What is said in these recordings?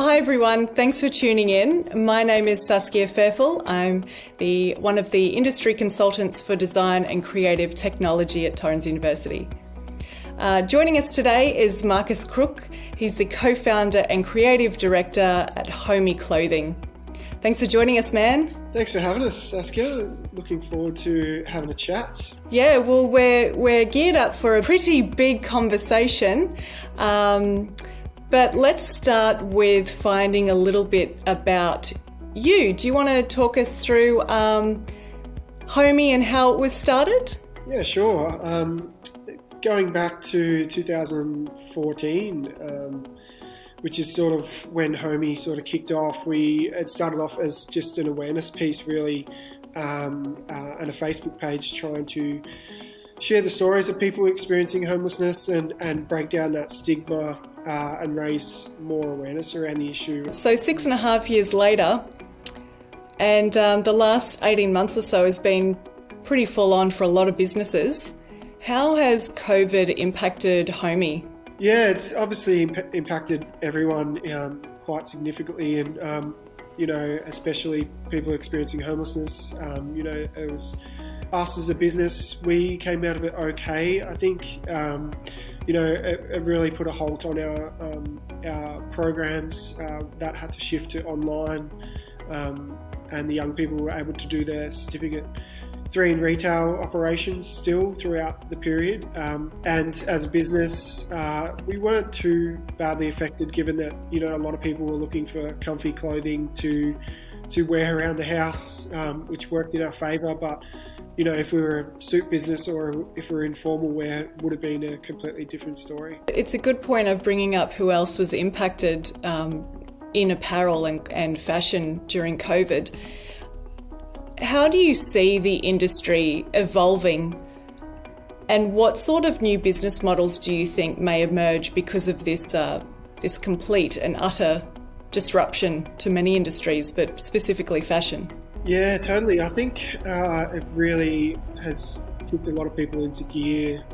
Hi everyone, thanks for tuning in. My name is Saskia Fairfull. I'm one of the industry consultants for design and creative technology at Torrens University. Joining us today is Marcus Crook. He's the co-founder and creative director at Homey Clothing. Thanks for joining us, man. Thanks for having us, Saskia. Looking forward to having a chat. Yeah, well, we're geared up for a pretty big conversation. But let's start with finding a little bit about you. Do you want to talk us through Homey and how it was started? Yeah, sure. Going back to 2014, which is sort of when Homey sort of kicked off. It started off as just an awareness piece, really, and a Facebook page trying to share the stories of people experiencing homelessness and break down that stigma and raise more awareness around the issue. So 6.5 years later, and the last 18 months or so has been pretty full on for a lot of businesses. How has COVID impacted Homey? Yeah, it's obviously impacted everyone quite significantly, and especially people experiencing homelessness. It was us as a business, we came out of it okay. I think it really put a halt on our programs that had to shift to online, and the young people were able to do their Certificate 3 in retail operations still throughout the period. And as a business, we weren't too badly affected, given that a lot of people were looking for comfy clothing to wear around the house, which worked in our favour. But if we were a suit business or if we were in formal wear, it would have been a completely different story. It's a good point of bringing up who else was impacted in apparel and fashion during COVID. How do you see the industry evolving, and what sort of new business models do you think may emerge because of this complete and utter disruption to many industries, but specifically fashion? Yeah, totally. I think it really has kicked a lot of people into gear,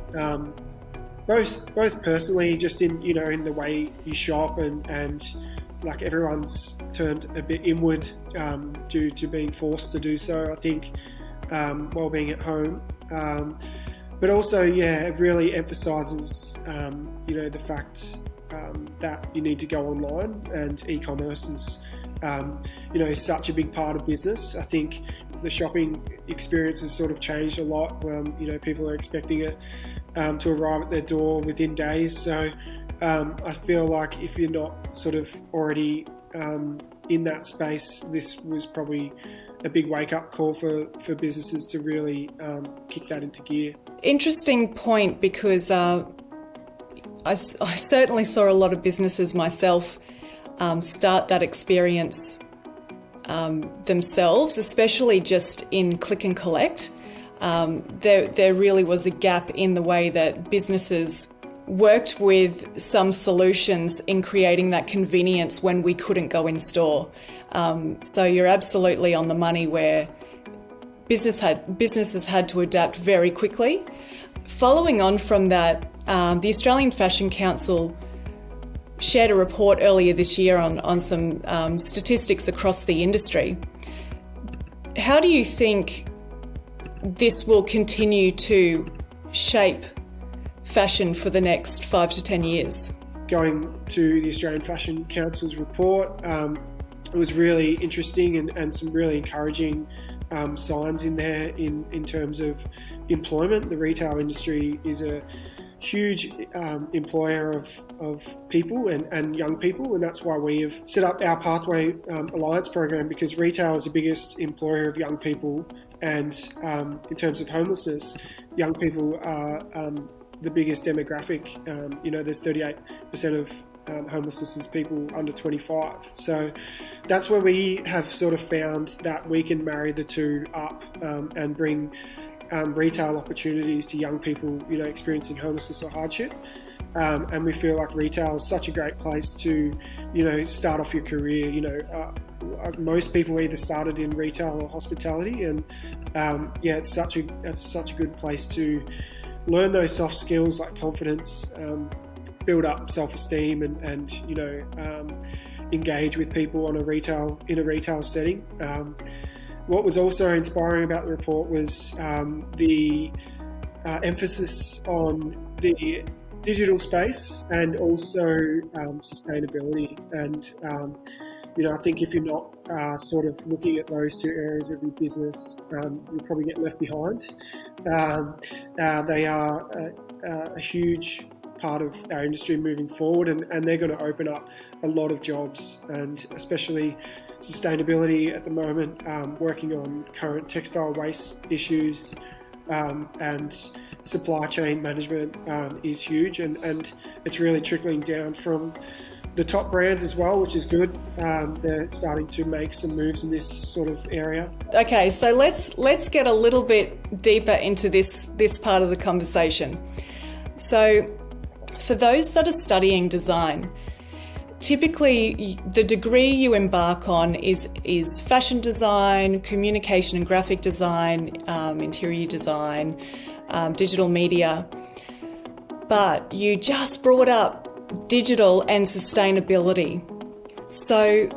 both personally, just in the way you shop, and like everyone's turned a bit inward due to being forced to do so, I think, while being at home. But also, it really emphasises, the fact that you need to go online, and e-commerce is, such a big part of business. I think the shopping experience has sort of changed a lot. People are expecting it to arrive at their door within days. So I feel like if you're not sort of already in that space, this was probably a big wake-up call for businesses to really kick that into gear. Interesting point, because I certainly saw a lot of businesses myself start that experience themselves, especially just in click and collect. There really was a gap in the way that businesses worked with some solutions in creating that convenience when we couldn't go in store. So you're absolutely on the money, where businesses had to adapt very quickly. Following on from that, the Australian Fashion Council shared a report earlier this year on some statistics across the industry. How do you think this will continue to shape fashion for the next 5 to 10 years? Going to the Australian Fashion Council's report, it was really interesting and some really encouraging signs in there in terms of employment. The retail industry is a huge employer of people and young people, and that's why we have set up our Pathway Alliance program, because retail is the biggest employer of young people, and in terms of homelessness, young people are the biggest demographic. There's 38% of homelessness is people under 25. So that's where we have sort of found that we can marry the two up and bring retail opportunities to young people, experiencing homelessness or hardship. And we feel like retail is such a great place to, start off your career. Most people either started in retail or hospitality, and it's such a good place to learn those soft skills like confidence, build up self-esteem, and engage with people in a retail setting. What was also inspiring about the report was the emphasis on the digital space and also sustainability. And I think if you're not sort of looking at those two areas of your business, you'll probably get left behind. They are a huge part of our industry moving forward, and they're going to open up a lot of jobs, and especially sustainability at the moment, working on current textile waste issues, and supply chain management is huge, and it's really trickling down from the top brands as well, which is good. They're starting to make some moves in this sort of area. Okay, so let's get a little bit deeper into this part of the conversation. So for those that are studying design, typically the degree you embark on is fashion design, communication and graphic design, interior design, digital media. But you just brought up digital and sustainability. So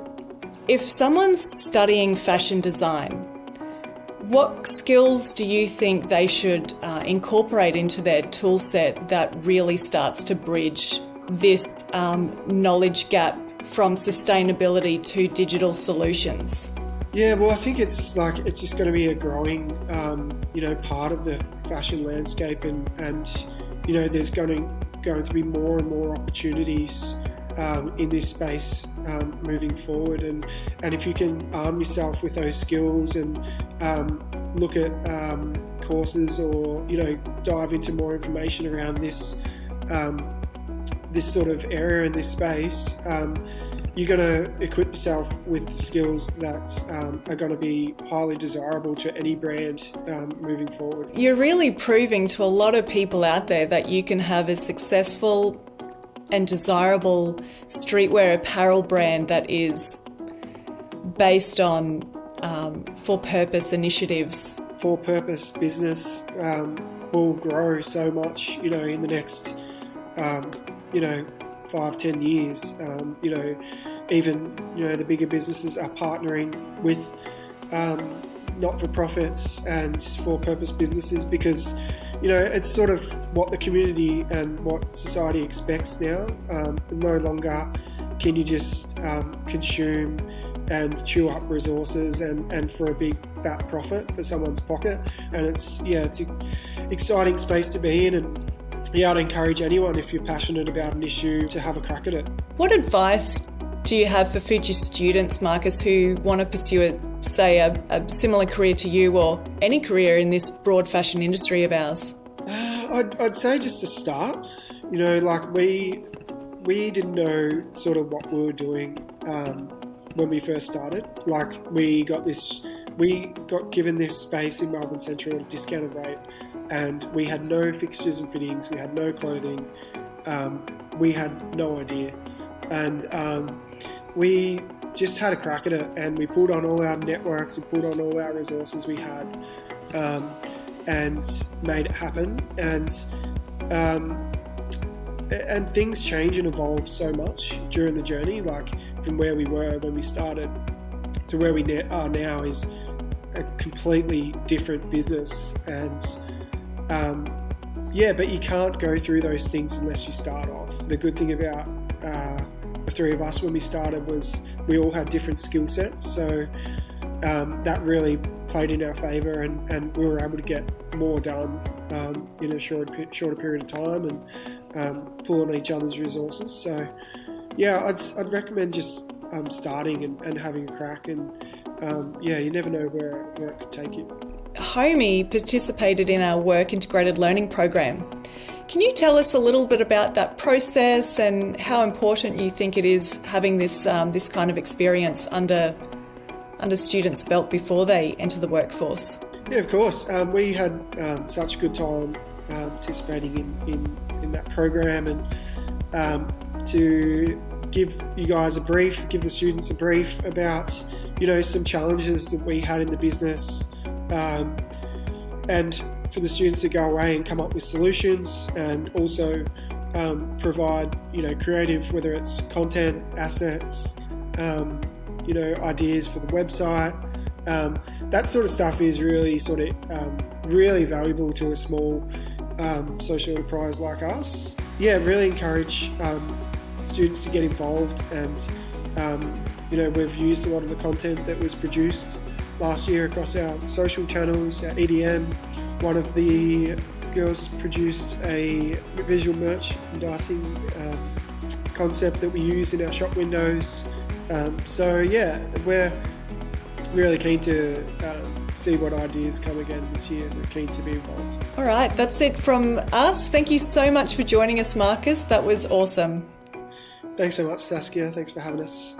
if someone's studying fashion design, what skills do you think they should incorporate into their tool set that really starts to bridge this knowledge gap from sustainability to digital solutions? Yeah, well, I think it's just going to be a growing, part of the fashion landscape, and there's going to be more and more opportunities in this space moving forward, and if you can arm yourself with those skills and look at courses, or dive into more information around this sort of area in this space, you're going to equip yourself with skills that are going to be highly desirable to any brand moving forward. You're really proving to a lot of people out there that you can have a successful and desirable streetwear apparel brand that is based on for-purpose initiatives. For-purpose business will grow so much, in the next 5-10 years. Even the bigger businesses are partnering with not-for-profits and for-purpose businesses, because it's sort of what the community and what society expects now. No longer can you just consume and chew up resources and for a big fat profit for someone's pocket. And it's an exciting space to be in, and I'd encourage anyone, if you're passionate about an issue, to have a crack at it. What advice do you have for future students, Marcus, who want to pursue a similar career to you, or any career in this broad fashion industry of ours? I'd say just to start. We didn't know sort of what we were doing when we first started. We got given this space in Melbourne Central at a discounted rate, and we had no fixtures and fittings, we had no clothing, we had no idea, and we just had a crack at it, and we pulled on all our networks, we pulled on all our resources we had, and made it happen. And things change and evolve so much during the journey, from where we were when we started to where we are now is a completely different business. And but you can't go through those things unless you start off. The good thing about the three of us when we started was we all had different skill sets, so that really played in our favour, and we were able to get more done in a shorter period of time, and pull on each other's resources. So I'd recommend just starting and having a crack, and you never know where it could take you. Homie participated in our work integrated learning program. Can you tell us a little bit about that process and how important you think it is having this kind of experience under students' belt before they enter the workforce? Yeah, of course. We had such a good time participating in that program, and to give you guys give the students a brief about some challenges that we had in the business, and for the students to go away and come up with solutions, and also provide creative, whether it's content, assets, ideas for the website. That sort of stuff is really really valuable to a small social enterprise like us. Yeah, really encourage students to get involved, and we've used a lot of the content that was produced last year across our social channels, our EDM. One of the girls produced a visual merchandising concept that we use in our shop windows. We're really keen to see what ideas come again this year. We're keen to be involved. All right, that's it from us. Thank you so much for joining us, Marcus. That was awesome. Thanks so much, Saskia. Thanks for having us.